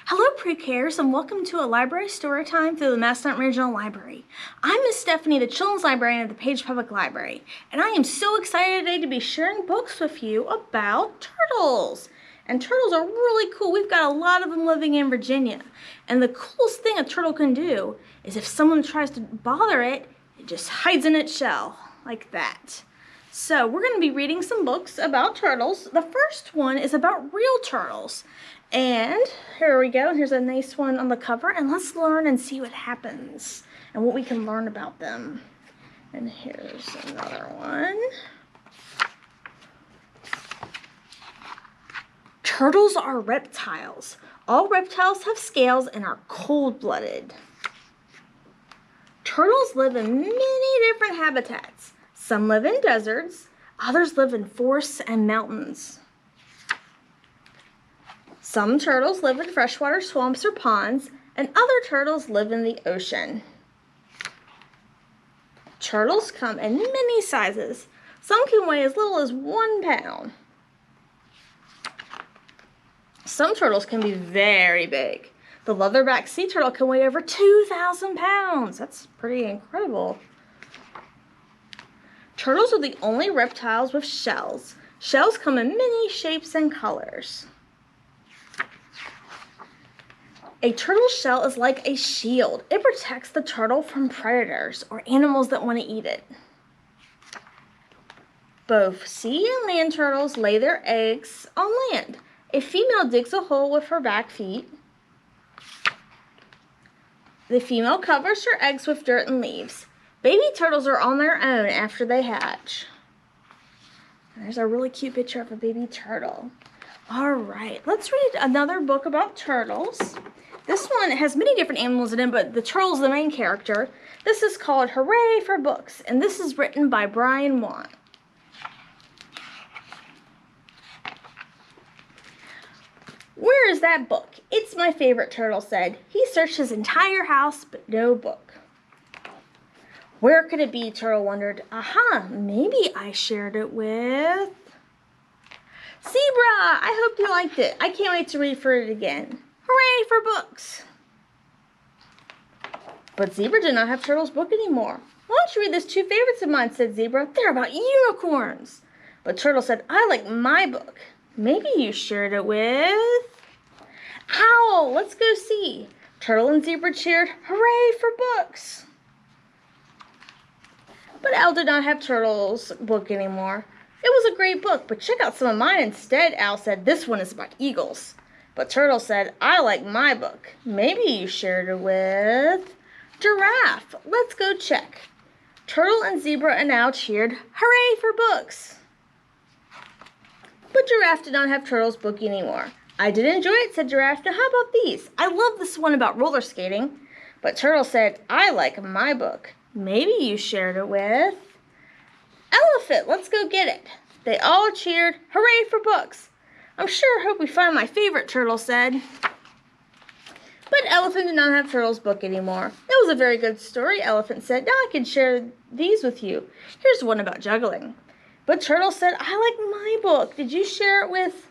Hello, pre-Kers, and welcome to a library story time through the Massanutten Regional Library. I'm Miss Stephanie, the Children's Librarian at the Page Public Library, and I am so excited today to be sharing books with you about turtles. And turtles are really cool. We've got a lot of them living in Virginia. And the coolest thing a turtle can do is if someone tries to bother it, it just hides in its shell, like that. So we're going to be reading some books about turtles. The first one is about real turtles. And here we go. Here's a nice one on the cover. And let's learn and see what happens and what we can learn about them. And here's another one. Turtles are reptiles. All reptiles have scales and are cold-blooded. Turtles live in many different habitats. Some live in deserts, others live in forests and mountains. Some turtles live in freshwater swamps or ponds, and other turtles live in the ocean. Turtles come in many sizes. Some can weigh as little as 1 pound. Some turtles can be very big. The leatherback sea turtle can weigh over 2,000 pounds. That's pretty incredible. Turtles are the only reptiles with shells. Shells come in many shapes and colors. A turtle shell is like a shield. It protects the turtle from predators or animals that want to eat it. Both sea and land turtles lay their eggs on land. A female digs a hole with her back feet. The female covers her eggs with dirt and leaves. Baby turtles are on their own after they hatch. There's a really cute picture of a baby turtle. All right, let's read another book about turtles. This one has many different animals in it, but the turtle's the main character. This is called Hooray for Books, and this is written by Brian Want. Where is that book? It's my favorite, Turtle said. He searched his entire house, but no book. Where could it be? Turtle wondered. Aha, maybe I shared it with Zebra. I hope you liked it. I can't wait to read for it again. Hooray for books! But Zebra did not have Turtle's book anymore. Why don't you read these 2 favorites of mine, said Zebra. They're about unicorns. But Turtle said, I like my book. Maybe you shared it with Owl. Let's go see. Turtle and Zebra cheered, hooray for books! But Owl did not have Turtle's book anymore. It was a great book, but check out some of mine instead, Owl said. This one is about eagles. But Turtle said, I like my book. Maybe you shared it with Giraffe. Let's go check. Turtle and Zebra and Owl cheered, hooray for books! But Giraffe did not have Turtle's book anymore. I did enjoy it, said Giraffe. Now how about these? I love this one about roller skating. But Turtle said, I like my book. Maybe you shared it with Elephant. Let's go get it. They all cheered, hooray for books. I'm sure hope we find my favorite, Turtle said. But Elephant did not have Turtle's book anymore. It was a very good story, Elephant said. Now I can share these with you. Here's one about juggling. But Turtle said, I like my book. Did you share it with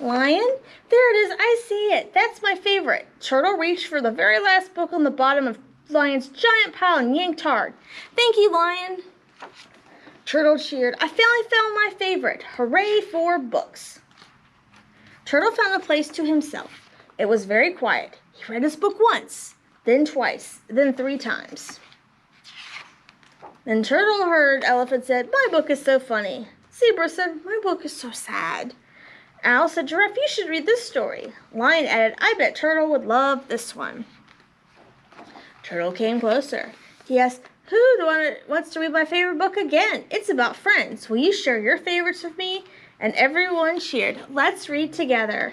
Lion? There it is. I see it. That's my favorite. Turtle reached for the very last book on the bottom of Lion's giant pile and yanked hard. Thank you, Lion. Turtle cheered, I finally found my favorite. Hooray for books. Turtle found a place to himself. It was very quiet. He read his book once, then twice, then 3 times. Then Turtle heard Elephant said, my book is so funny. Zebra said, my book is so sad. Owl said, Giraffe, you should read this story. Lion added, I bet Turtle would love this one. Turtle came closer. He asked, who wants to read my favorite book again? It's about friends. Will you share your favorites with me? And everyone cheered. Let's read together.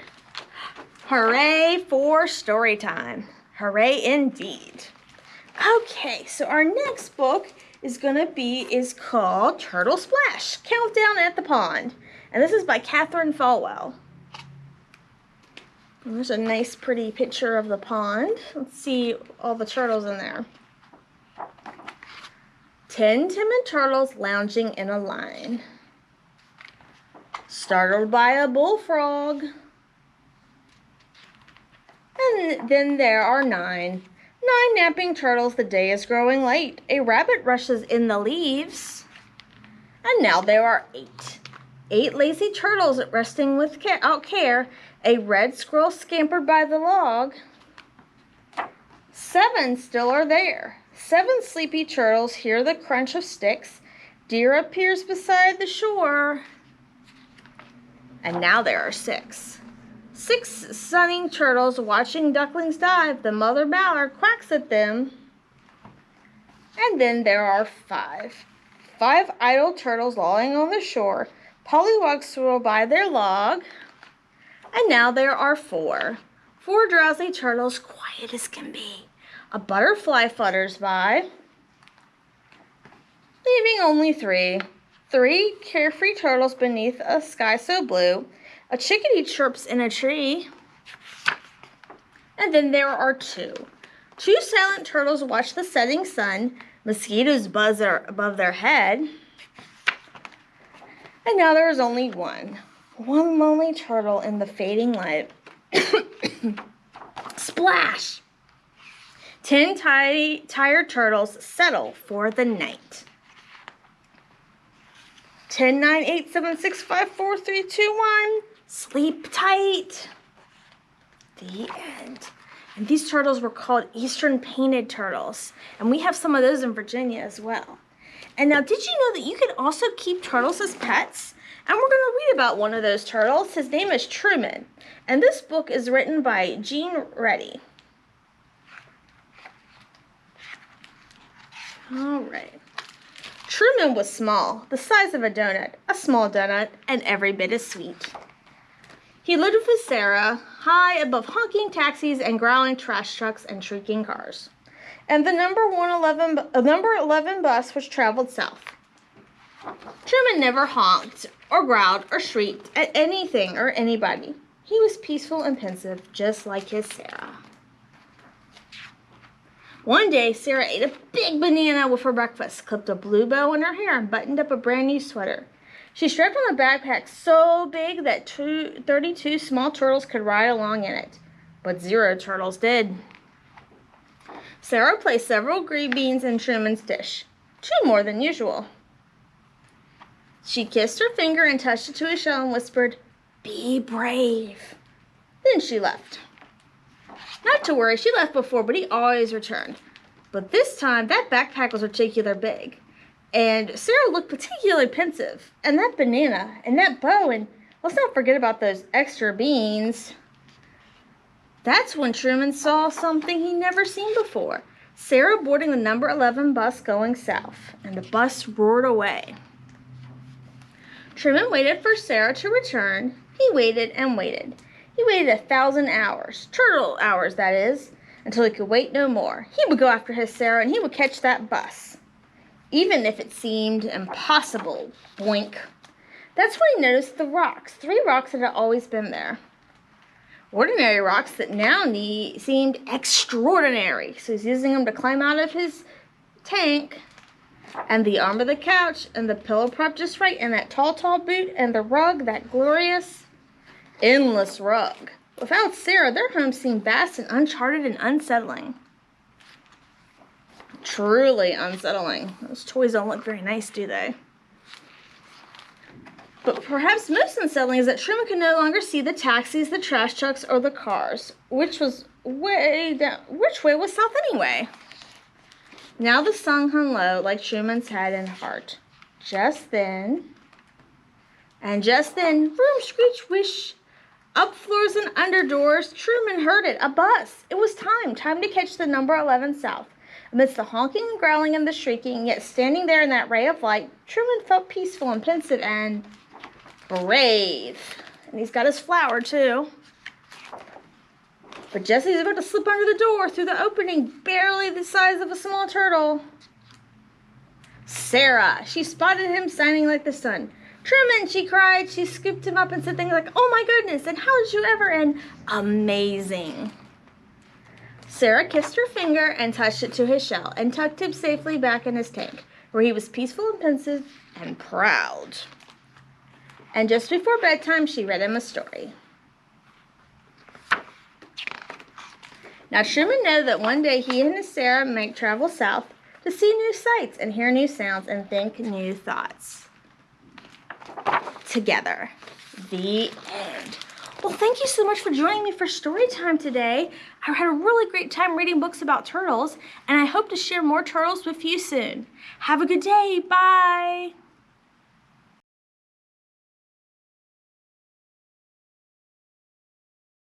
Hooray for story time. Hooray indeed. Okay, so our next book is called Turtle Splash, Countdown at the Pond. And this is by Catherine Falwell. And there's a nice pretty picture of the pond. Let's see all the turtles in there. 10 timid turtles lounging in a line. Startled by a bullfrog. And then there are 9. 9 napping turtles. The day is growing late. A rabbit rushes in the leaves. And now there are 8. 8 lazy turtles resting without care. A red squirrel scampered by the log. 7 still are there. 7 sleepy turtles hear the crunch of sticks. Deer appears beside the shore. And now there are 6. 6 sunning turtles watching ducklings dive. The mother mallard quacks at them. And then there are 5. 5 idle turtles lolling on the shore. Pollywogs swirl by their log. And now there are 4. 4 drowsy turtles, quiet as can be. A butterfly flutters by, leaving only 3. 3 carefree turtles beneath a sky so blue. A chickadee chirps in a tree. And then there are 2. 2 silent turtles watch the setting sun. Mosquitoes buzz above their head. And now there is only 1. 1 lonely turtle in the fading light. Splash! 10 tired turtles settle for the night. 10, 9, 8, 7, 6, 5, 4, 3, 2, 1. Sleep tight. The end. And these turtles were called Eastern Painted Turtles. And we have some of those in Virginia as well. And now, did you know that you can also keep turtles as pets? And we're going to read about one of those turtles. His name is Truman. And this book is written by Gene Reddy. All right. Truman was small, the size of a small donut, and every bit as sweet. He lived with Sarah, high above honking taxis and growling trash trucks and shrieking cars. And the number 11 bus which traveled south. Truman never honked or growled or shrieked at anything or anybody. He was peaceful and pensive, just like his Sarah. One day, Sarah ate a big banana with her breakfast, clipped a blue bow in her hair, and buttoned up a brand new sweater. She strapped on a backpack so big that 32 small turtles could ride along in it, but 0 turtles did. Sarah placed several green beans in Truman's dish, 2 more than usual. She kissed her finger and touched it to his shell and whispered, "Be brave." Then she left. Not to worry, she left before, but he always returned. But this time, that backpack was particularly big. And Sarah looked particularly pensive. And that banana, and that bow, and let's not forget about those extra beans. That's when Truman saw something he'd never seen before. Sarah boarding the number 11 bus going south, and the bus roared away. Truman waited for Sarah to return. He waited and waited. He waited 1,000 hours, turtle hours that is, until he could wait no more. He would go after his Sarah and he would catch that bus, even if it seemed impossible. Boink. That's when he noticed the rocks, 3 rocks that had always been there. Ordinary rocks that now seemed extraordinary. So he's using them to climb out of his tank. And the arm of the couch, and the pillow prop just right, and that tall boot, and the rug, that glorious endless rug. Without Sarah, their home seemed vast and uncharted and unsettling. Truly unsettling. Those toys don't look very nice, do they? But perhaps most unsettling is that Truman could no longer see the taxis, the trash trucks, or the cars. Which way was south anyway? Now the sun hung low like Truman's head and heart. Just then, vroom, screech, whish. Up floors and under doors, Truman heard it, a bus. It was time to catch the number 11 south. Amidst the honking and growling and the shrieking, yet standing there in that ray of light, Truman felt peaceful and pensive and brave. And he's got his flower, too. But just as he's about to slip under the door, through the opening, barely the size of a small turtle, Sarah, she spotted him shining like the sun. "Truman," she cried. She scooped him up and said things like, "Oh my goodness, and how did you ever?" and "Amazing." Sarah kissed her finger and touched it to his shell and tucked him safely back in his tank, where he was peaceful and pensive and proud. And just before bedtime, she read him a story. Now Truman knew that one day he and his Sarah might travel south to see new sights and hear new sounds and think new thoughts. Together. The end. Well, thank you so much for joining me for story time today. I had a really great time reading books about turtles, and I hope to share more turtles with you soon. Have a good day. Bye.